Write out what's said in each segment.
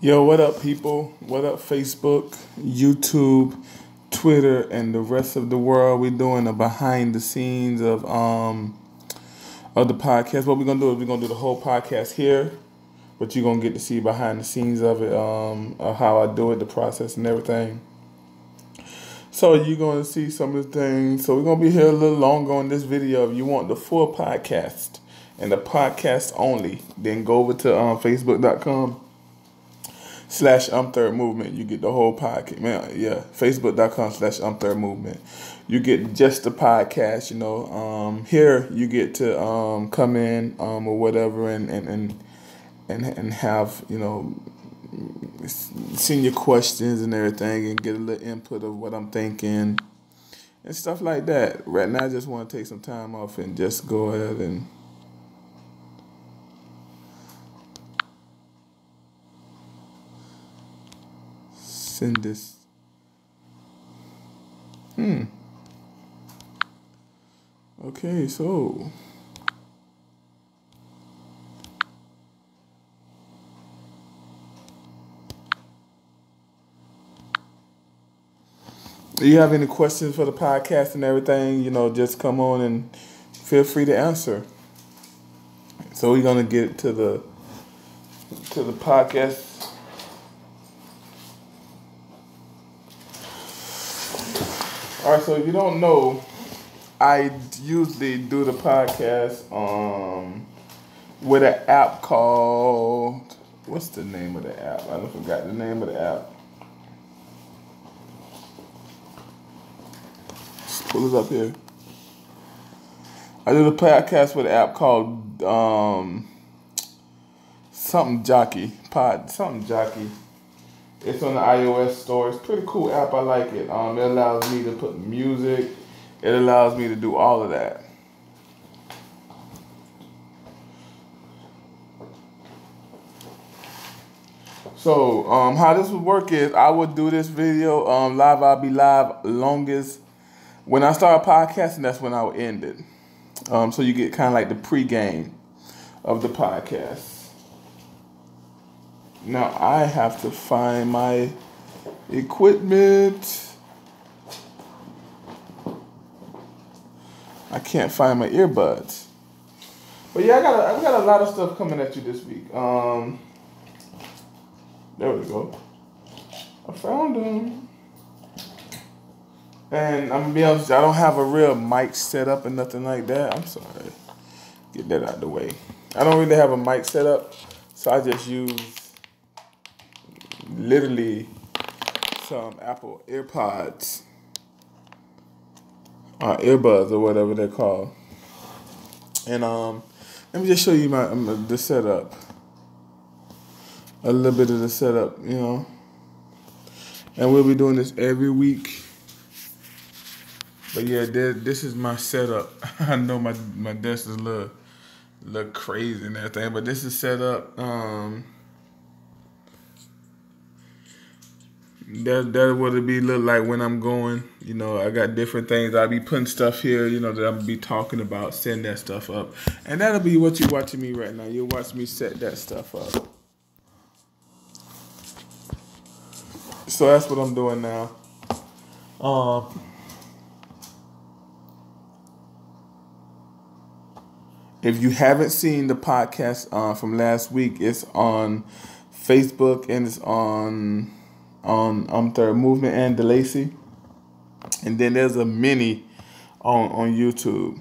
Yo, what up, people? What up, Facebook, YouTube, Twitter, and the rest of the world? We're doing a behind the scenes of the podcast. What we're gonna do is we're gonna do the whole podcast here, but you're gonna get to see behind the scenes of it, of how I do it, the process, and everything. So you're gonna see some of the things. So we're gonna be here a little longer on this video. If you want the full podcast and the podcast only, then go over to Facebook.com/Third Movement. You get the whole podcast. Man, yeah, Facebook.com/Third Movement. You get just the podcast, here you get to come in or whatever and have, send your questions and everything and get a little input of what I'm thinking and stuff like that. Right now I just want to take some time off and just go ahead and send this. Okay, so do you have any questions for the podcast and everything? Just come on and feel free to answer. So we're gonna get to the podcast. All right, so if you don't know, I usually do the podcast with an app called, what's the name of the app? I forgot the name of the app. Just pull it up here. I do the podcast with an app called something Jockey. It's on the iOS store. It's a pretty cool app. I like it. It allows me to put music. It allows me to do all of that. So, how this would work is I would do this video live. I'll be live longest. When I start podcasting, that's when I would end it. So you get kind of like the pregame of the podcast. Now I have to find my equipment. I can't find my earbuds. But yeah, I got a lot of stuff coming at you this week. There we go. I found them. And I'm gonna be honest, I don't have a real mic set up and nothing like that. I'm sorry. Get that out of the way. I don't really have a mic set up, so I just use literally some Apple AirPods. Earbuds or whatever they're called. And let me just show you the setup. A little bit of the setup, And we'll be doing this every week. But yeah, this is my setup. I know my desk is a little crazy and everything, but this is set up. That what it be look like when I'm going. I got different things. I'll be putting stuff here, that I'm be talking about, setting that stuff up. And that'll be what you're watching me right now. You'll watch me set that stuff up. So that's what I'm doing now. If you haven't seen the podcast from last week, it's on Facebook and it's on Third Movement and DeLacy. And then there's a mini on YouTube.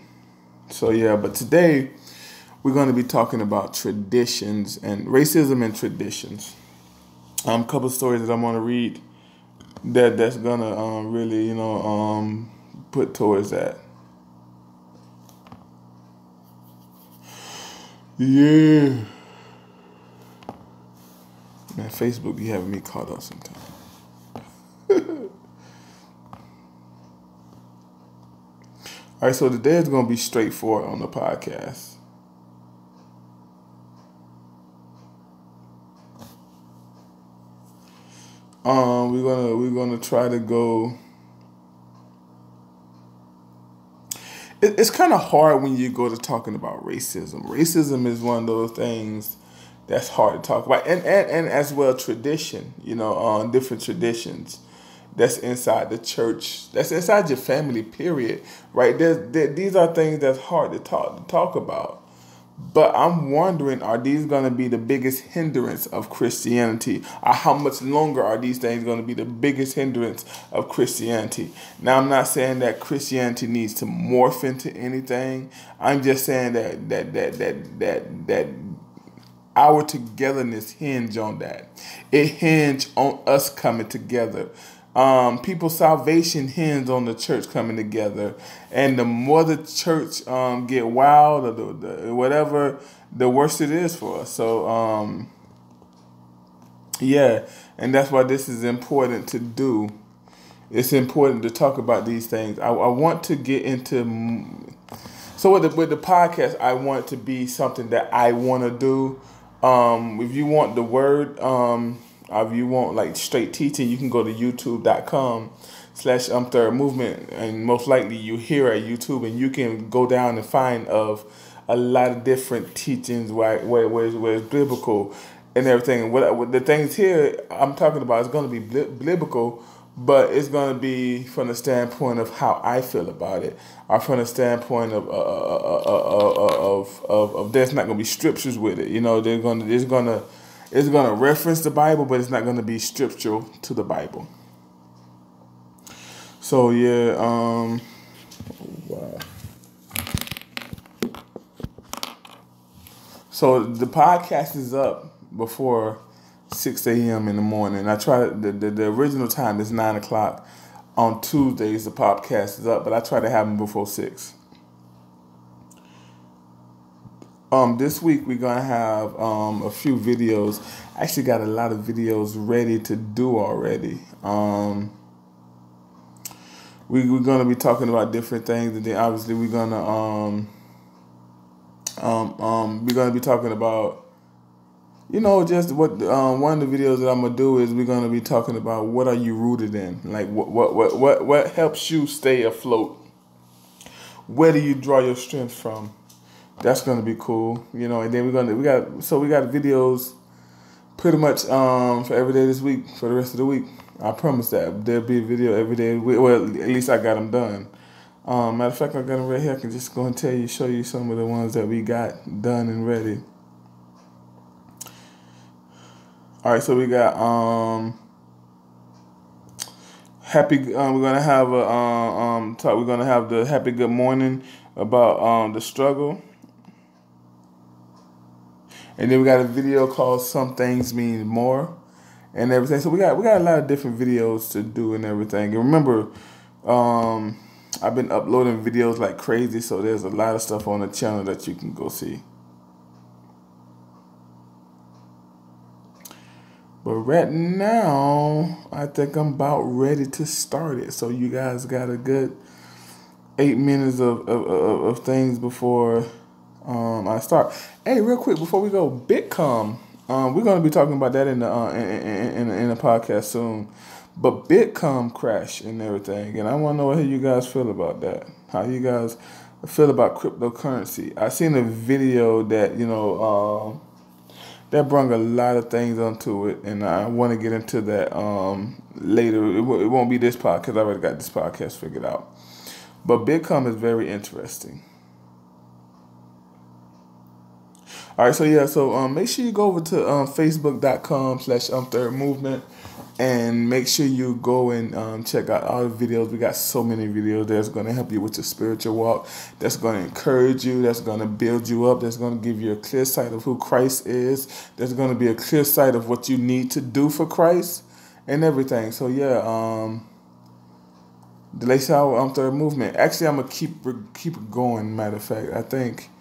So yeah, but today we're going to be talking about traditions and racism and traditions. A couple of stories that I'm going to read that's going to really, put towards that. Yeah. Man, Facebook be having me caught up sometimes. All right, so today is going to be straightforward on the podcast. We're gonna try to go. It's kind of hard when you go to talking about racism. Racism is one of those things that's hard to talk about, and as well tradition, different traditions that's inside the church, that's inside your family, period, right? These are things that's hard to talk about. But I'm wondering, are these going to be the biggest hindrance of Christianity? Or how much longer are these things going to be the biggest hindrance of Christianity? Now, I'm not saying that Christianity needs to morph into anything. I'm just saying that our togetherness hinge on that. It hinge on us coming together. People's salvation hinge on the church coming together, and the more the church get wild or whatever, the worse it is for us. So yeah, and that's why this is important to do. It's important to talk about these things. I want to get into. So with the podcast, I want it to be something that I want to do. If you want the word, if you want like straight teaching, you can go to youtube.com/Third Movement, and most likely you hear at YouTube, and you can go down and find of a lot of different teachings where it's biblical and everything. What the things here I'm talking about is going to be biblical, but it's going to be from the standpoint of how I feel about it, or from the standpoint of there's not going to be scriptures with it. It's going to reference the Bible, but it's not going to be scriptural to the Bible. So yeah, wow. So the podcast is up before 6 a.m. in the morning. I try the original time is 9 o'clock on Tuesdays. The podcast is up, but I try to have them before 6. This week we're gonna have a few videos. I actually got a lot of videos ready to do already. We're gonna be talking about different things, and then obviously we're gonna be talking about, just what one of the videos that I'm gonna do is we're gonna be talking about what are you rooted in, like what helps you stay afloat. Where do you draw your strength from? That's gonna be cool, and then we got videos pretty much for every day this week for the rest of the week. I promise that there'll be a video every day. Well, at least I got them done. Matter of fact, I got them right here. I can just go and show you some of the ones that we got done and ready. All right, so we got happy. We're gonna have a talk. We're gonna have the happy good morning about the struggle. And then we got a video called "Some Things Mean More" and everything. So we got a lot of different videos to do and everything. And remember, I've been uploading videos like crazy, so there's a lot of stuff on the channel that you can go see. But right now, I think I'm about ready to start it. So you guys got a good 8 minutes of things before I start. Hey, real quick before we go, Bitcom. We're gonna be talking about that in the podcast soon. But Bitcom crashed and everything, and I want to know how you guys feel about that. How you guys feel about cryptocurrency? I seen a video that that brought a lot of things onto it, and I want to get into that later. It won't be this podcast. I already got this podcast figured out. But Bitcom is very interesting. All right, so make sure you go over to facebook.com/Third Movement, and make sure you go and check out all the videos. We got so many videos that's going to help you with your spiritual walk, that's going to encourage you, that's going to build you up, that's going to give you a clear sight of who Christ is, that's going to be a clear sight of what you need to do for Christ and everything. So yeah, the Lacey Hour Third Movement. Actually, I'm going to keep it going, matter of fact. I think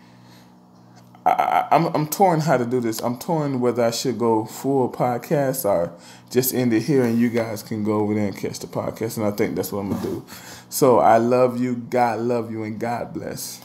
I'm torn how to do this. I'm torn whether I should go full podcast or just end it here and you guys can go over there and catch the podcast. And I think that's what I'm going to do. So I love you. God love you. And God bless.